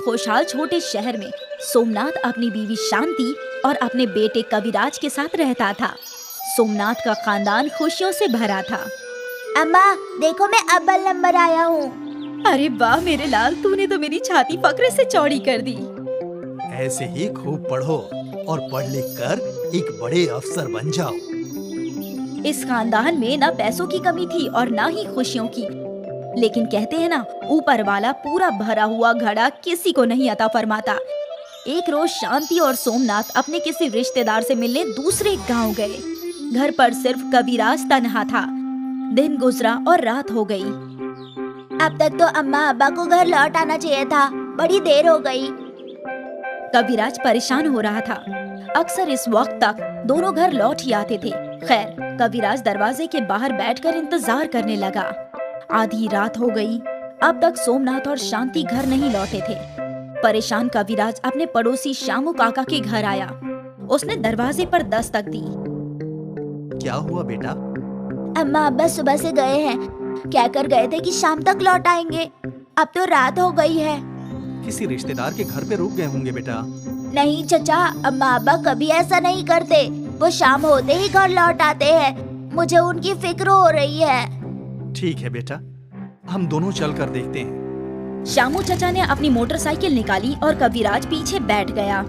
खुशहाल छोटे शहर में सोमनाथ अपनी बीवी शांति और अपने बेटे कविराज के साथ रहता था। सोमनाथ का खानदान खुशियों से भरा था। अम्मा देखो, मैं अव्वल नंबर आया हूँ। अरे वाह मेरे लाल, तूने तो मेरी छाती फक्र से चौड़ी कर दी। ऐसे ही खूब पढ़ो और पढ़ लिख कर एक बड़े अफसर बन जाओ। इस खानदान में ना पैसों की कमी थी और ना ही खुशियों की, लेकिन कहते हैं ना, ऊपर वाला पूरा भरा हुआ घड़ा किसी को नहीं अता फरमाता। एक रोज शांति और सोमनाथ अपने किसी रिश्तेदार से मिलने दूसरे गांव गए। घर पर सिर्फ कविराज तन्हा था। दिन गुजरा और रात हो गई। अब तक तो अम्मा अब्बा को घर लौट आना चाहिए था, बड़ी देर हो गई। कविराज परेशान हो रहा था। अक्सर इस वक्त तक दोनों घर लौट ही आते थे। खैर, कविराज दरवाजे के बाहर बैठकर इंतजार करने लगा। आधी रात हो गई। अब तक सोमनाथ और शांति घर नहीं लौटे थे। परेशान कविराज अपने पड़ोसी शामू काका के घर आया। उसने दरवाजे पर दस्तक दी। क्या हुआ बेटा? अम्मा अब्बा सुबह से गए हैं, क्या कर गए थे कि शाम तक लौट आएंगे। अब तो रात हो गई है। किसी रिश्तेदार के घर पे रुक गए होंगे बेटा। नहीं चचा, अम्मा अब्बा कभी ऐसा नहीं करते। वो शाम होते ही घर लौट आते हैं। मुझे उनकी फिक्र हो रही है। ठीक है बेटा, हम दोनों चल कर देखते हैं। शामू चचा ने अपनी मोटरसाइकिल निकाली और कविराज पीछे बैठ गया।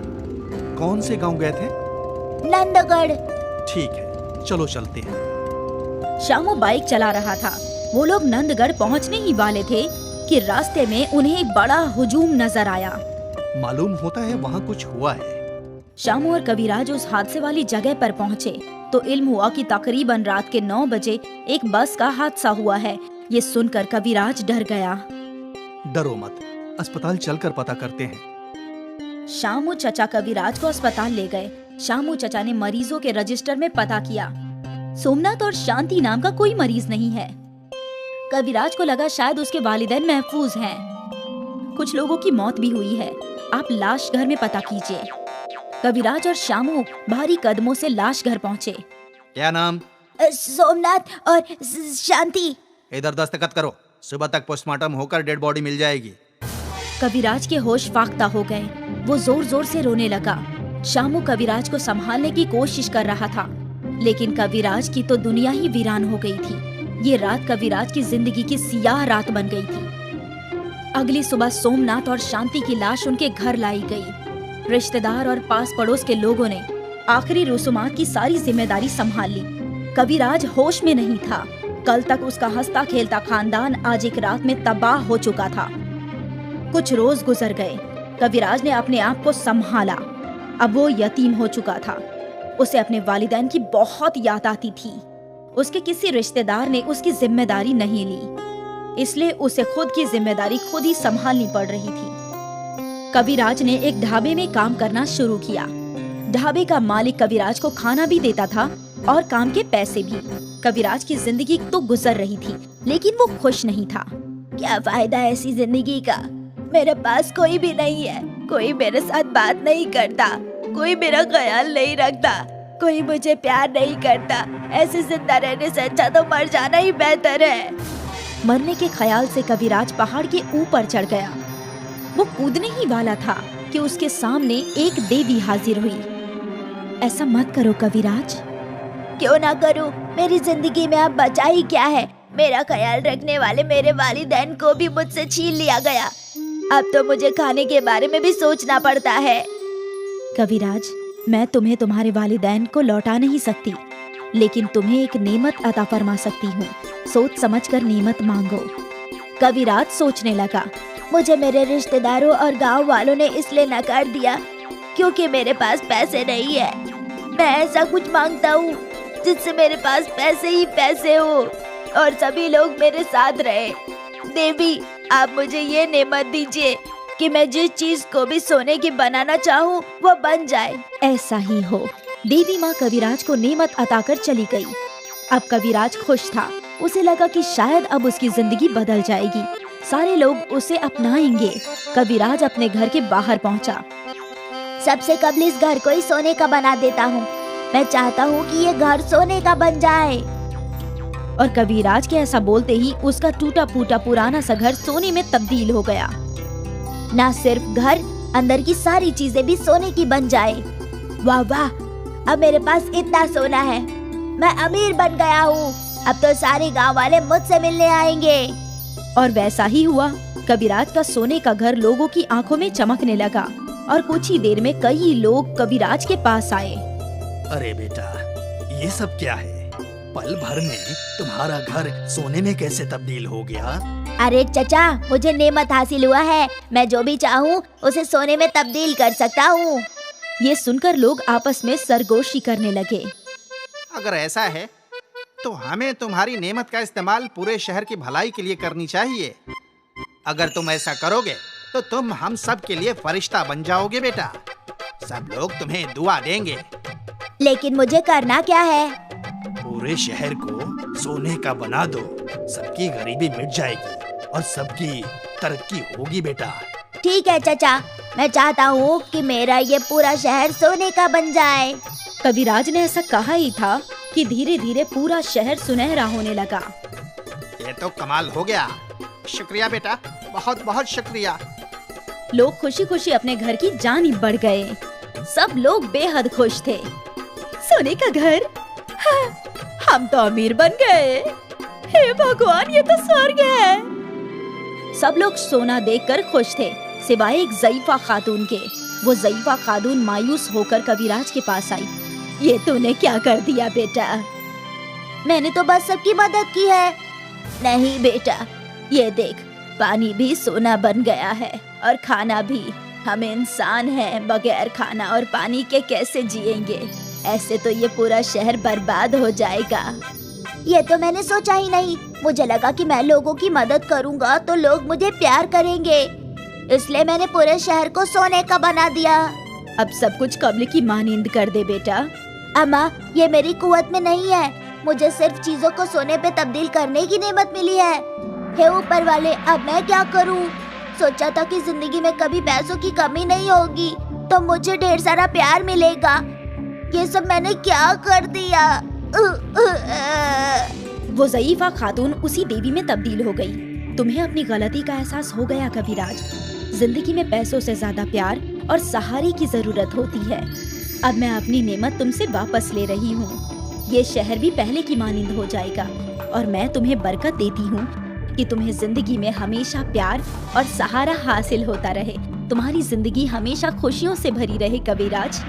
कौन से गांव गए थे? नंदगढ़। ठीक है, चलो चलते हैं। शामू बाइक चला रहा था। वो लोग नंदगढ़ पहुंचने ही वाले थे कि रास्ते में उन्हें एक बड़ा हुजूम नजर आया। मालूम होता है वहाँ कुछ हुआ है। शामू और कविराज उस हादसे वाली जगह पर पहुंचे तो इल्म हुआ कि तकरीबन रात के 9 बजे एक बस का हादसा हुआ है। ये सुनकर कविराज डर गया। डरो मत, अस्पताल चलकर पता करते हैं। शामू चचा कविराज को अस्पताल ले गए। शामू चचा ने मरीजों के रजिस्टर में पता किया। सोमनाथ और शांति नाम का कोई मरीज नहीं है। कविराज को लगा शायद उसके वालिदैन महफूज हैं। कुछ लोगों की मौत भी हुई है। आप लाश घर में पता कीजिए। कविराज और शामू भारी कदमों से लाश घर पहुँचे। क्या नाम? सोमनाथ और शांति। इधर दस्तखत करो, सुबह तक पोस्टमार्टम होकर डेड बॉडी मिल जाएगी। कविराज के होश फाख्ता हो गए। वो जोर जोर से रोने लगा। शामू कविराज को संभालने की कोशिश कर रहा था, लेकिन कविराज की तो दुनिया ही वीरान हो गई थी। ये रात कविराज की जिंदगी की सियाह रात बन गई थी। अगली सुबह सोमनाथ और शांति की लाश उनके घर लाई गई। रिश्तेदार और पास पड़ोस के लोगों ने आखिरी रसूमात की सारी जिम्मेदारी संभाल ली। कविराज होश में नहीं था। कल तक उसका हंसता खेलता खानदान आज एक रात में तबाह हो चुका था। कुछ रोज गुजर गए। कविराज ने अपने आप को संभाला। अब वो यतीम हो चुका था। उसे अपने वालिदैन की बहुत याद आती थी। उसके किसी रिश्तेदार ने उसकी जिम्मेदारी नहीं ली, इसलिए उसे खुद की जिम्मेदारी खुद ही संभालनी पड़ रही थी। कविराज ने एक ढाबे में काम करना शुरू किया। ढाबे का मालिक कविराज को खाना भी देता था और काम के पैसे भी। कविराज की जिंदगी तो गुजर रही थी, लेकिन वो खुश नहीं था। क्या फायदा ऐसी जिंदगी का? मेरे पास कोई भी नहीं है। कोई मेरे साथ बात नहीं करता, कोई मेरा ख्याल नहीं रखता, कोई मुझे प्यार नहीं करता। ऐसे जिंदा रहने से अच्छा तो मर जाना ही बेहतर है। मरने के ख्याल से कविराज पहाड़ के ऊपर चढ़ गया। वो कूदने ही वाला था कि उसके सामने एक देवी हाजिर हुई। ऐसा मत करो कविराज। क्यों ना करूं? मेरी जिंदगी में अब बचा ही क्या है? मेरा ख्याल रखने वाले मेरे वालिदैन को भी मुझसे छीन लिया गया। अब तो मुझे खाने के बारे में भी सोचना पड़ता है। कविराज, मैं तुम्हें तुम्हारे वालिदैन को लौटा नहीं सकती, लेकिन तुम्हें एक नेमत अता फरमा सकती हूँ। सोच समझकर नेमत मांगो। कविराज सोचने लगा। मुझे मेरे रिश्तेदारों और गांव वालों ने इसलिए नकार दिया क्योंकि मेरे पास पैसे नहीं है। मैं ऐसा कुछ मांगता हूँ जिससे मेरे पास पैसे ही पैसे हो और सभी लोग मेरे साथ रहे। देवी, आप मुझे ये नेमत दीजिए कि मैं जिस चीज को भी सोने की बनाना चाहूँ वो बन जाए। ऐसा ही हो। देवी माँ कविराज को नेमत अता कर चली गई। अब कविराज खुश था। उसे लगा कि शायद अब उसकी जिंदगी बदल जाएगी, सारे लोग उसे अपनाएंगे। कविराज अपने घर के बाहर पहुंचा। सबसे कबल इस घर को ही सोने का बना देता हूँ। मैं चाहता हूँ कि ये घर सोने का बन जाए। और कविराज के ऐसा बोलते ही उसका टूटा फूटा पुराना सा घर सोने में तब्दील हो गया। ना सिर्फ घर, अंदर की सारी चीजें भी सोने की बन जाए। वाह वाह, अब मेरे पास इतना सोना है, मैं अमीर बन गया हूँ। अब तो सारे गांव वाले मुझसे मिलने आएंगे। और वैसा ही हुआ। कविराज का सोने का घर लोगों की आंखों में चमकने लगा और कुछ ही देर में कई लोग कविराज के पास आए। अरे बेटा, ये सब क्या है? पल भर में तुम्हारा घर सोने में कैसे तब्दील हो गया? अरे चचा, मुझे नेमत हासिल हुआ है, मैं जो भी चाहूँ उसे सोने में तब्दील कर सकता हूँ। ये सुनकर लोग आपस में सरगोशी करने लगे। अगर ऐसा है तो हमें तुम्हारी नेमत का इस्तेमाल पूरे शहर की भलाई के लिए करनी चाहिए। अगर तुम ऐसा करोगे तो तुम हम सब के लिए फरिश्ता बन जाओगे बेटा। सब लोग तुम्हें दुआ देंगे। लेकिन मुझे करना क्या है? पूरे शहर को सोने का बना दो, सबकी गरीबी मिट जाएगी और सबकी तरक्की होगी बेटा। ठीक है चचा, मैं चाहता हूँ कि मेरा ये पूरा शहर सोने का बन जाए। कविराज ने ऐसा कहा ही था कि धीरे धीरे पूरा शहर सुनहरा होने लगा। ये तो कमाल हो गया। शुक्रिया बेटा, बहुत बहुत शुक्रिया। लोग खुशी खुशी अपने घर की जानिब बढ़ गए। सब लोग बेहद खुश थे। सोने का घर, हाँ, हम तो अमीर बन गए। हे भगवान, ये तो स्वर्ग है। सब लोग सोना देखकर खुश थे, सिवाय एक ज़ईफा खातून के। वो ज़ईफा खातून मायूस होकर कविराज के पास आई। ये तूने क्या कर दिया बेटा? मैंने तो बस सबकी मदद की है। नहीं बेटा, ये देख, पानी भी सोना बन गया है और खाना भी। हम इंसान हैं, बगैर खाना और पानी के कैसे जिएंगे? ऐसे तो ये पूरा शहर बर्बाद हो जाएगा। ये तो मैंने सोचा ही नहीं। मुझे लगा कि मैं लोगों की मदद करूंगा तो लोग मुझे प्यार करेंगे, इसलिए मैंने पूरे शहर को सोने का बना दिया। अब सब कुछ कब्ल की मानिंद कर दे बेटा। अम्मा, ये मेरी कुव्वत में नहीं है। मुझे सिर्फ चीजों को सोने पे तब्दील करने की नेमत मिली है। हे ऊपर वाले, अब मैं क्या करूं? सोचा था कि जिंदगी में कभी पैसों की कमी नहीं होगी, तो मुझे ढेर सारा प्यार मिलेगा। ये सब मैंने क्या कर दिया? वो ज़ईफा खातून उसी देवी में तब्दील हो गई। तुम्हें अपनी गलती का एहसास हो गया कविराज। जिंदगी में पैसों से ज्यादा प्यार और सहारे की जरूरत होती है। अब मैं अपनी नेमत तुमसे वापस ले रही हूँ। ये शहर भी पहले की मानिंद हो जाएगा और मैं तुम्हें बरकत देती हूँ कि तुम्हें जिंदगी में हमेशा प्यार और सहारा हासिल होता रहे। तुम्हारी जिंदगी हमेशा खुशियों से भरी रहे कविराज।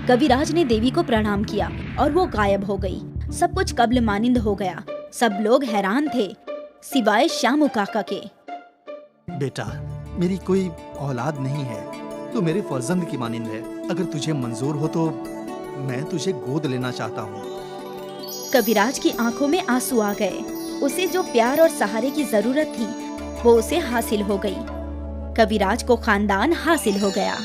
कविराज ने देवी को प्रणाम किया और वो गायब हो गई। सब कुछ कब्ल मानिंद हो गया। सब लोग हैरान थे, सिवाय श्यामू काका के। बेटा, मेरी कोई औलाद नहीं है, तू मेरे फर्जंद की मानिंद है। अगर तुझे मंजूर हो तो मैं तुझे गोद लेना चाहता हूँ। कविराज की आंखों में आंसू आ गए। उसे जो प्यार और सहारे की जरूरत थी वो उसे हासिल हो गई। कविराज को खानदान हासिल हो गया।